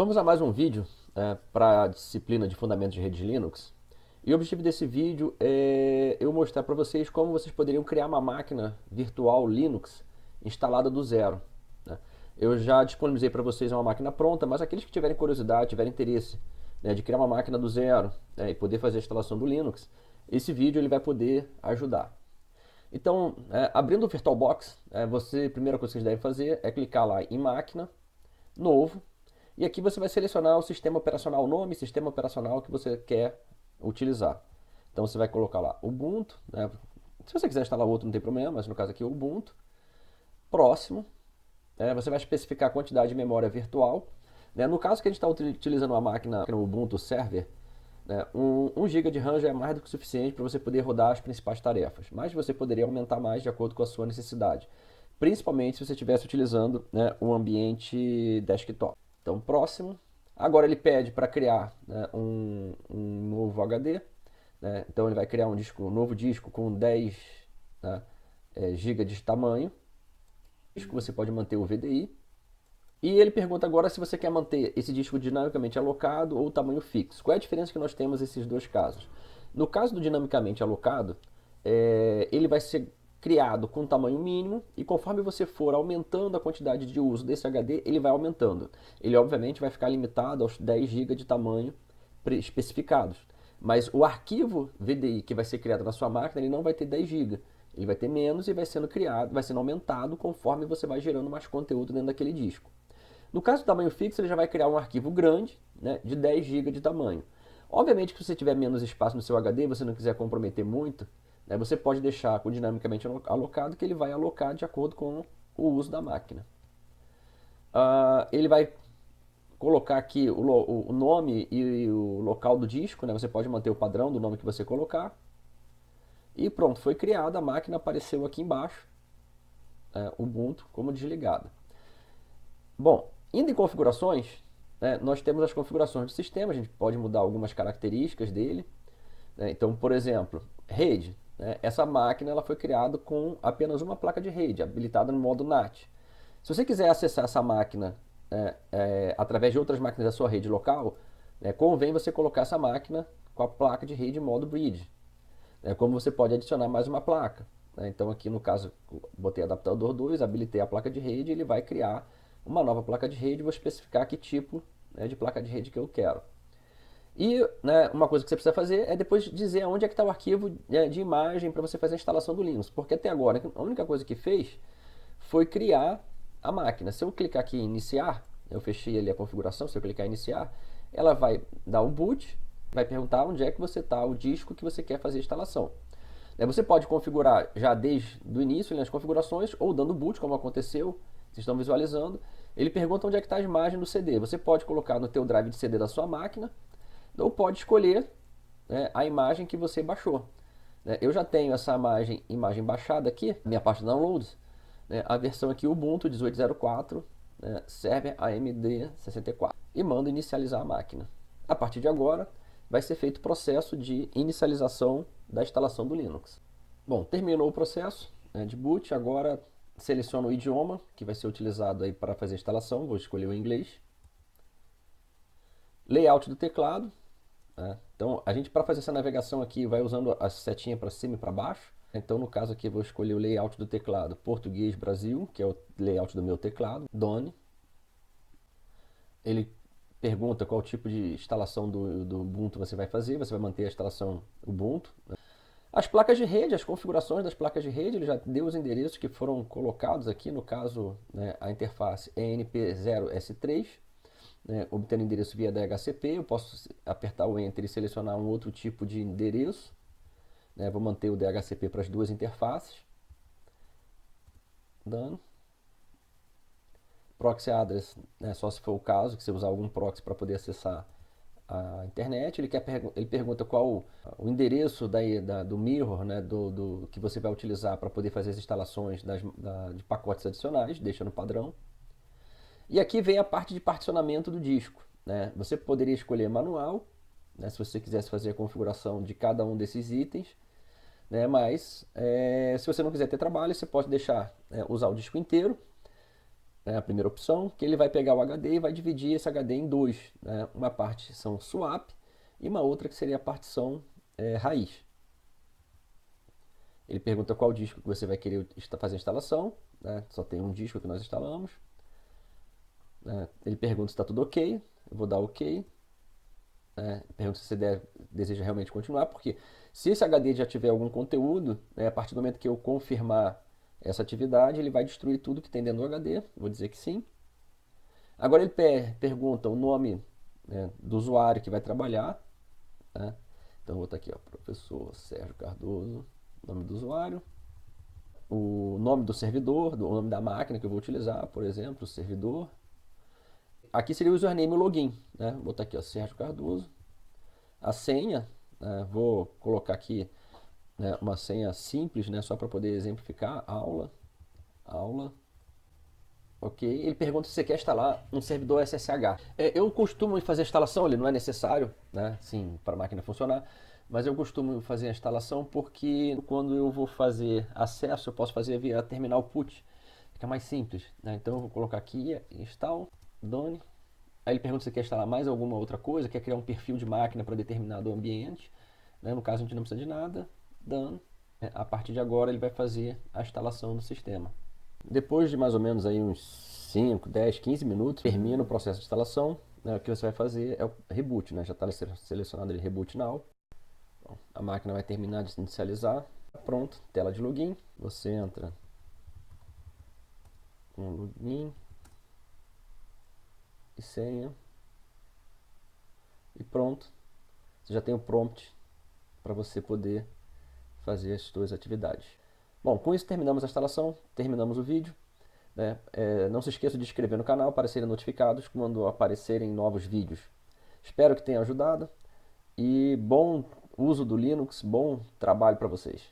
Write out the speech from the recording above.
Vamos a mais um vídeo para a disciplina de Fundamentos de Rede Linux. E o objetivo desse vídeo é eu mostrar para vocês como vocês poderiam criar uma máquina virtual Linux instalada do zero, né? Eu já disponibilizei para vocês uma máquina pronta, mas aqueles que tiverem curiosidade, tiverem interesse, né, de criar uma máquina do zero, né, e poder fazer a instalação do Linux, esse vídeo ele vai poder ajudar. Então, abrindo o VirtualBox, a primeira coisa que vocês devem fazer é clicar lá em Máquina, Novo, e aqui você vai selecionar o sistema operacional, o nome, sistema operacional que você quer utilizar. Então você vai colocar lá Ubuntu, né? Se você quiser instalar outro não tem problema, mas no caso aqui Ubuntu. Próximo, você vai especificar a quantidade de memória virtual. Né? No caso que a gente está utilizando uma máquina no Ubuntu Server, né, 1 GB de RAM já é mais do que o suficiente para você poder rodar as principais tarefas, mas você poderia aumentar mais de acordo com a sua necessidade, principalmente se você estivesse utilizando, né, um ambiente desktop. Então, próximo. Agora ele pede para criar, né, um novo HD. Né? Então ele vai criar um novo disco com 10, né, GB de tamanho. Disco você pode manter o VDI. E ele pergunta agora se você quer manter esse disco dinamicamente alocado ou tamanho fixo. Qual é a diferença que nós temos nesses dois casos? No caso do dinamicamente alocado, ele vai ser criado com tamanho mínimo e conforme você for aumentando a quantidade de uso desse HD, ele vai aumentando. Ele obviamente vai ficar limitado aos 10 GB de tamanho especificados. Mas o arquivo VDI que vai ser criado na sua máquina, ele não vai ter 10 GB. Ele vai ter menos e vai sendo criado, vai sendo aumentado conforme você vai gerando mais conteúdo dentro daquele disco. No caso do tamanho fixo, ele já vai criar um arquivo grande, né, de 10 GB de tamanho. Obviamente que se você tiver menos espaço no seu HD e você não quiser comprometer muito, né, você pode deixar com dinamicamente alocado, que ele vai alocar de acordo com o uso da máquina. Ele vai colocar aqui o nome e o local do disco, né, você pode manter o padrão do nome que você colocar. E pronto, foi criada, a máquina apareceu aqui embaixo, Ubuntu como desligada. Bom, indo em configurações, né, nós temos as configurações do sistema, a gente pode mudar algumas características dele. Né? Então, por exemplo, rede. Né, essa máquina ela foi criada com apenas uma placa de rede, habilitada no modo NAT. Se você quiser acessar essa máquina através de outras máquinas da sua rede local, convém você colocar essa máquina com a placa de rede em modo bridge. Como você pode adicionar mais uma placa. Então aqui no caso, botei adaptador 2, habilitei a placa de rede, ele vai criar uma nova placa de rede, vou especificar que tipo, de placa de rede que eu quero. E, né, uma coisa que você precisa fazer é depois dizer onde é que está o arquivo, de imagem para você fazer a instalação do Linux. Porque até agora a única coisa que fez foi criar a máquina. Se eu clicar aqui em iniciar, eu fechei ali a configuração, se eu clicar em iniciar, ela vai dar o boot, vai perguntar onde é que você está, o disco que você quer fazer a instalação. Você pode configurar já desde o início nas configurações ou dando boot, como aconteceu, vocês estão visualizando. Ele pergunta onde é que está a imagem do CD. Você pode colocar no teu drive de CD da sua máquina ou pode escolher, né, a imagem que você baixou. Eu já tenho essa imagem baixada aqui, minha parte de downloads, né, a versão aqui Ubuntu 18.04, né, Server AMD 64, e mando inicializar a máquina. A partir de agora, vai ser feito o processo de inicialização da instalação do Linux. Bom, terminou o processo, né, de boot, agora seleciono o idioma que vai ser utilizado aí para fazer a instalação, vou escolher o inglês. Layout do teclado. Então, a gente para fazer essa navegação aqui vai usando a setinha para cima e para baixo. Então, no caso aqui, eu vou escolher o layout do teclado Português Brasil, que é o layout do meu teclado, Done. Ele pergunta qual tipo de instalação do Ubuntu você vai fazer, você vai manter a instalação Ubuntu. As placas de rede, as configurações das placas de rede, ele já deu os endereços que foram colocados aqui, no caso, né, a interface ENP0S3, né, obtendo endereço via DHCP, eu posso apertar o Enter e selecionar um outro tipo de endereço. Né, vou manter o DHCP para as duas interfaces. Done. Proxy address, né, só se for o caso, que você usar algum proxy para poder acessar a internet. Ele pergunta qual o endereço do mirror, né, do que você vai utilizar para poder fazer as instalações de pacotes adicionais, deixa no padrão. E aqui vem a parte de particionamento do disco. Né? Você poderia escolher manual, né, se você quisesse fazer a configuração de cada um desses itens, né, mas se você não quiser ter trabalho, você pode deixar usar o disco inteiro. é a primeira opção, que ele vai pegar o HD e vai dividir esse HD em dois, né? Uma partição swap e uma outra que seria a partição raiz. Ele pergunta qual disco que você vai querer fazer a instalação, né? Só tem um disco que nós instalamos. Ele pergunta se está tudo ok, eu vou dar ok. Pergunta se você deseja realmente continuar, porque se esse HD já tiver algum conteúdo, a partir do momento que eu confirmar essa atividade, ele vai destruir tudo que tem dentro do HD. Vou dizer que sim. Agora ele pergunta o nome, do usuário que vai trabalhar. Né? Então eu vou botar aqui, ó, professor Sérgio Cardoso, nome do usuário, o nome do servidor, o nome da máquina que eu vou utilizar, por exemplo, o servidor. Aqui seria o username e o login. Né? Vou botar aqui, ó, Sérgio Cardoso. A senha, vou colocar aqui, né, uma senha simples, né, só para poder exemplificar. Aula. Ok, ele pergunta se você quer instalar um servidor SSH. Eu costumo fazer a instalação, ele não é necessário, né, sim, para a máquina funcionar, mas eu costumo fazer a instalação porque quando eu vou fazer acesso, eu posso fazer via terminal put, fica mais simples. Né? Então eu vou colocar aqui, install, done. Aí ele pergunta se quer instalar mais alguma outra coisa, quer criar um perfil de máquina para determinado ambiente. Né? No caso a gente não precisa de nada, done. A partir de agora ele vai fazer a instalação do sistema. Depois de mais ou menos aí uns 5, 10, 15 minutos, termina o processo de instalação. Né? O que você vai fazer é o reboot, né? Já está selecionado ali Reboot Now. Bom, a máquina vai terminar de se inicializar. Pronto, tela de login. Você entra com login e senha. E pronto. Você já tem o prompt para você poder fazer as suas atividades. Bom, com isso terminamos a instalação, terminamos o vídeo. Né? Não se esqueça de se inscrever no canal para serem notificados quando aparecerem novos vídeos. Espero que tenha ajudado e bom uso do Linux, bom trabalho para vocês.